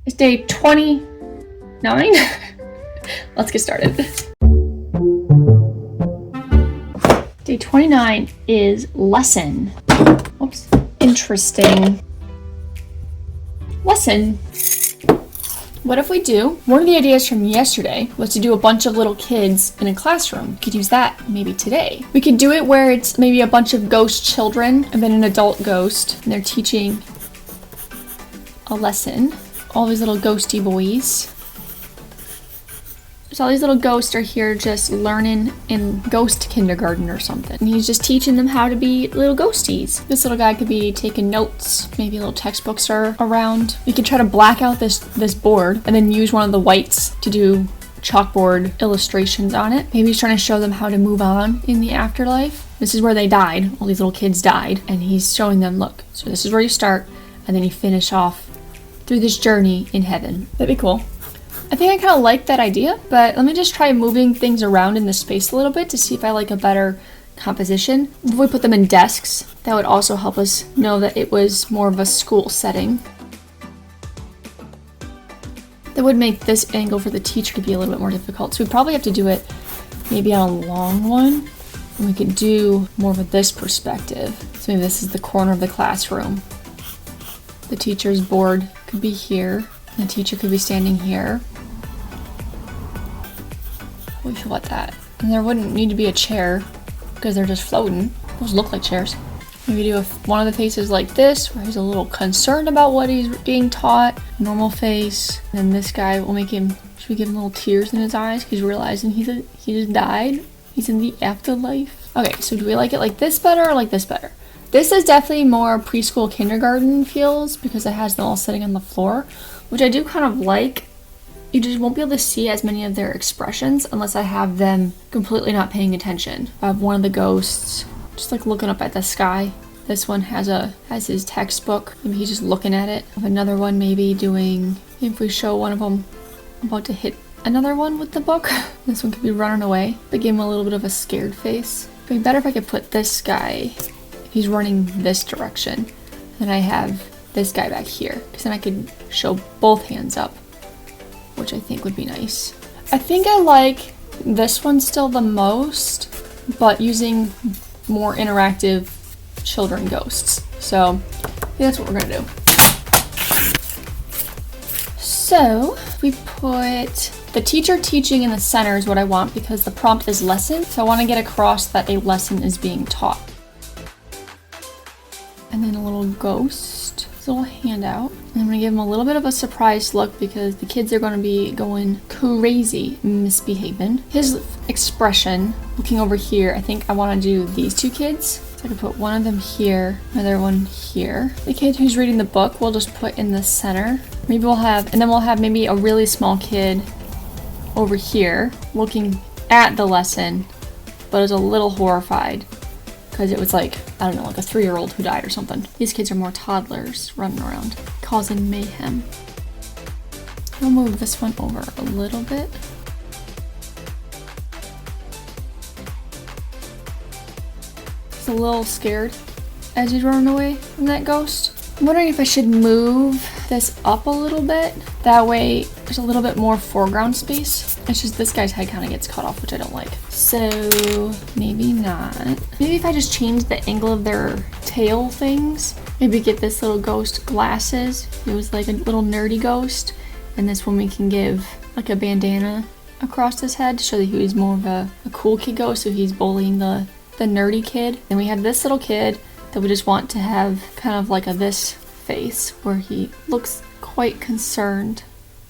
It's day 29. Let's get started. Day 29 is lesson. Oops. Interesting. Lesson. What if we do? One of the ideas from yesterday was to do a bunch of little kids in a classroom. We could use that maybe today. We could do it where it's maybe a bunch of ghost children and then an adult ghost, and they're teaching a lesson. All these little ghosty boys. So all these little ghosts are here just learning in ghost kindergarten or something. And he's just teaching them how to be little ghosties. This little guy could be taking notes. Maybe little textbooks are around. We could try to black out this board and then use one of the whites to do chalkboard illustrations on it. Maybe he's trying to show them how to move on in the afterlife. This is where they died. All these little kids died. And he's showing them, look, so this is where you start. And then you finish off through this journey in heaven. That'd be cool. I think I kind of like that idea, but let me just try moving things around in the space a little bit to see if I like a better composition. If we put them in desks, that would also help us know that it was more of a school setting. That would make this angle for the teacher to be a little bit more difficult. So we probably have to do it maybe on a long one. And we could do more of this perspective. So maybe this is the corner of the classroom. The teacher's board could be here. The teacher could be standing here. We should let that. And there wouldn't need to be a chair because they're just floating. Those look like chairs. Maybe do one of the faces like this, where he's a little concerned about what he's being taught. Normal face. And then this guy, will make him, should we give him little tears in his eyes because he's realizing he just died. He's in the afterlife. Okay, so do we like it like this better or like this better? This is definitely more preschool kindergarten feels because it has them all sitting on the floor, which I do kind of like. You just won't be able to see as many of their expressions unless I have them completely not paying attention. I have one of the ghosts just like looking up at the sky. This one has his textbook. Maybe he's just looking at it. I have another one maybe doing, if we show one of them about to hit another one with the book. This one could be running away, but give him a little bit of a scared face. It'd be better if I could put this guy, if he's running this direction, then I have this guy back here, because then I could show both hands up, which I think would be nice. I think I like this one still the most, but using more interactive children ghosts. So I think that's what we're gonna do. So we put the teacher teaching in the center is what I want because the prompt is lesson. So I want to get across that a lesson is being taught. And then a little ghost, a little handout. And I'm going to give them a little bit of a surprised look because the kids are going to be going crazy, misbehaving. His expression, looking over here, I think I want to do these two kids. So I can put one of them here, another one here. The kid who's reading the book, we'll just put in the center. Maybe we'll have maybe a really small kid over here looking at the lesson, but is a little horrified. Because it was like, I don't know, like a 3-year-old who died or something. These kids are more toddlers running around, causing mayhem. We'll move this one over a little bit. He's a little scared as he's running away from that ghost. I'm wondering if I should move this up a little bit. That way there's a little bit more foreground space. It's just this guy's head kind of gets cut off, which I don't like. So maybe not. Maybe if I just change the angle of their tail things. Maybe get this little ghost glasses. It was like a little nerdy ghost. And this one we can give like a bandana across his head to show that he was more of a cool kid ghost. So he's bullying the nerdy kid. Then we have this little kid that we just want to have kind of like this face where he looks quite concerned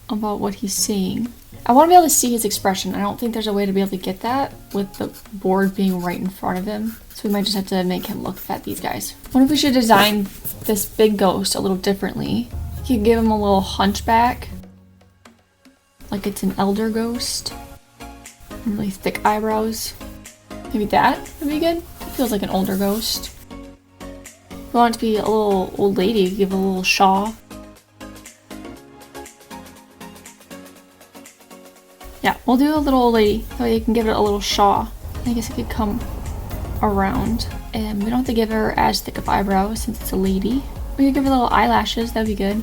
about what he's seeing. I want to be able to see his expression. I don't think there's a way to be able to get that with the board being right in front of him. So we might just have to make him look at these guys. What if we should design this big ghost a little differently? You could give him a little hunchback, like it's an elder ghost. Really thick eyebrows. Maybe that would be good. It feels like an older ghost. If we want it to be a little old lady, give it a little shawl. Yeah, we'll do a little old lady. That way you can give it a little shawl. I guess it could come around. And we don't have to give her as thick of eyebrows since it's a lady. We could give her little eyelashes, that'd be good.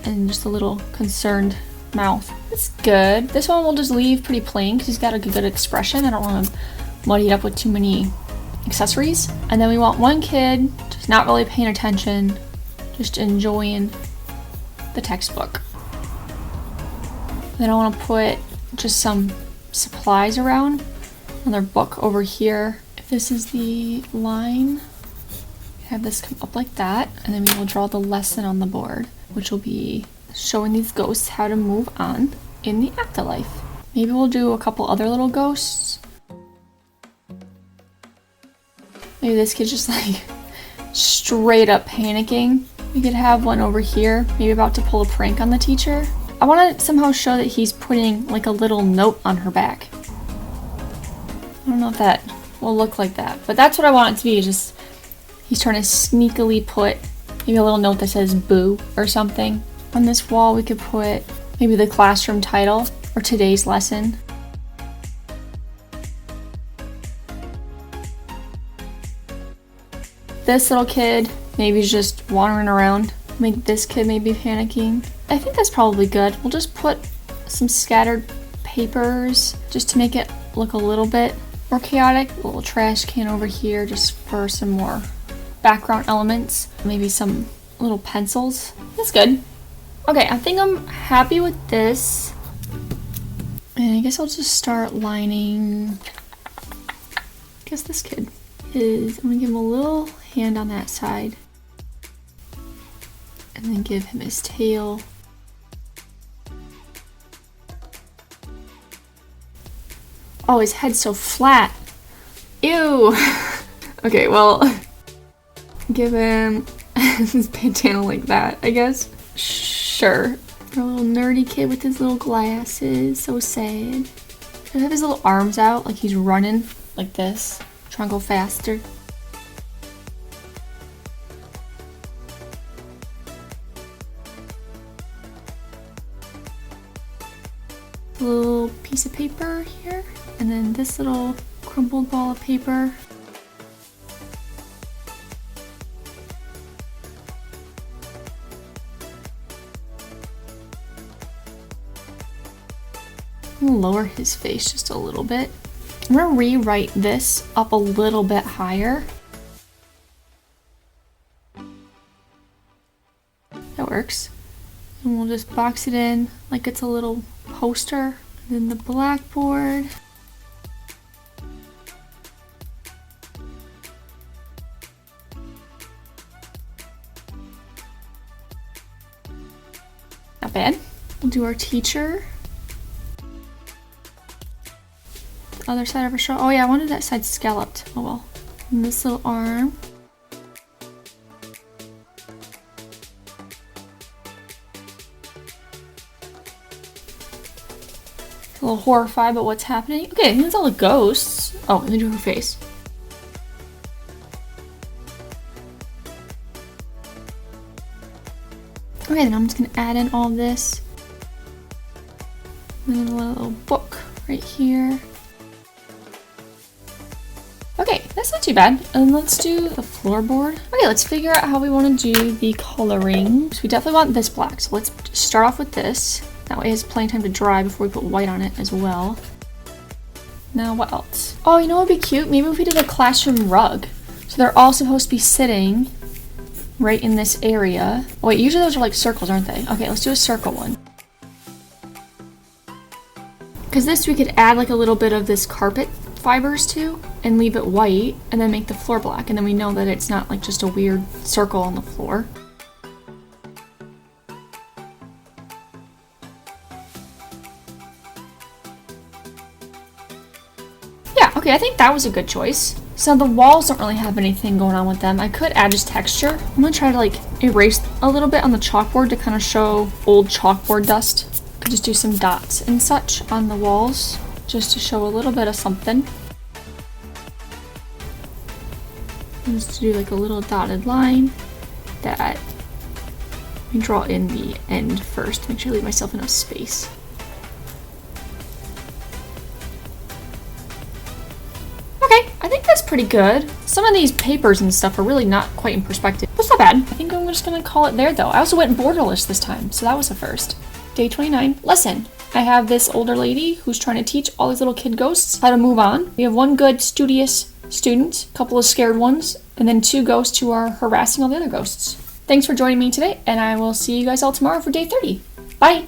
and just a little concerned mouth. It's good. This one we'll just leave pretty plain because he's got a good expression. I don't want to muddy it up with too many accessories. And then we want one kid just not really paying attention, just enjoying the textbook. Then I want to put just some supplies around. Another book over here. If this is the line, have this come up like that, and then we will draw the lesson on the board, which will be showing these ghosts how to move on in the afterlife. Maybe we'll do a couple other little ghosts. Maybe this kid's just like straight up panicking. We could have one over here, maybe about to pull a prank on the teacher. I want to somehow show that he's putting like a little note on her back. I don't know if that will look like that, but that's what I want it to be. Just he's trying to sneakily put maybe a little note that says boo or something. On this wall we could put maybe the classroom title or today's lesson. This little kid maybe is just wandering around. Make this kid maybe panicking. I think that's probably good. We'll just put some scattered papers just to make it look a little bit more chaotic. A little trash can over here just for some more background elements. Maybe some little pencils. That's good. Okay, I think I'm happy with this. And I guess I'll just start lining. I guess this kid is, I'm gonna give him a little hand on that side. And then give him his tail. Oh, his head's so flat. Ew. Okay, well, give him his bandana like that, I guess. Sure. A little nerdy kid with his little glasses. So sad. Does he have his little arms out like he's running like this? Trying to go faster. A little piece of paper here. And then this little crumpled ball of paper. I'm gonna lower his face just a little bit. I'm gonna rewrite this up a little bit higher. That works. And we'll just box it in like it's a little poster. And then the blackboard. Not bad. We'll do our teacher. The other side of her shirt. Oh yeah, I wanted that side scalloped. Oh well. And this little arm. A little horrified about what's happening. Okay, I think that's all the ghosts. Oh, let me do her face. Okay, then I'm just gonna add in all this. And then a little book right here. Okay, that's not too bad. And let's do the floorboard. Okay, let's figure out how we want to do the coloring. So we definitely want this black. So let's start off with this. That way it has plenty of time to dry before we put white on it as well. Now what else? Oh, you know what would be cute? Maybe if we did a classroom rug. So they're all supposed to be sitting right in this area. Oh, wait, usually those are like circles, aren't they? Okay, let's do a circle one. Because this we could add like a little bit of this carpet fibers to and leave it white and then make the floor black, and then we know that it's not like just a weird circle on the floor. Yeah, okay, I think that was a good choice. So the walls don't really have anything going on with them. I could add just texture. I'm gonna try to like erase a little bit on the chalkboard to kind of show old chalkboard dust. Could just do some dots and such on the walls just to show a little bit of something. And just to do like a little dotted line that I draw in the end first to make sure I leave myself enough space. Okay, I think that's pretty good. Some of these papers and stuff are really not quite in perspective. Let's was not bad. I think I'm just gonna call it there though. I also went borderless this time, so that was a first. Day 29, lesson. I have this older lady who's trying to teach all these little kid ghosts how to move on. We have one good studious student, a couple of scared ones, and then 2 ghosts who are harassing all the other ghosts. Thanks for joining me today, and I will see you guys all tomorrow for day 30. Bye!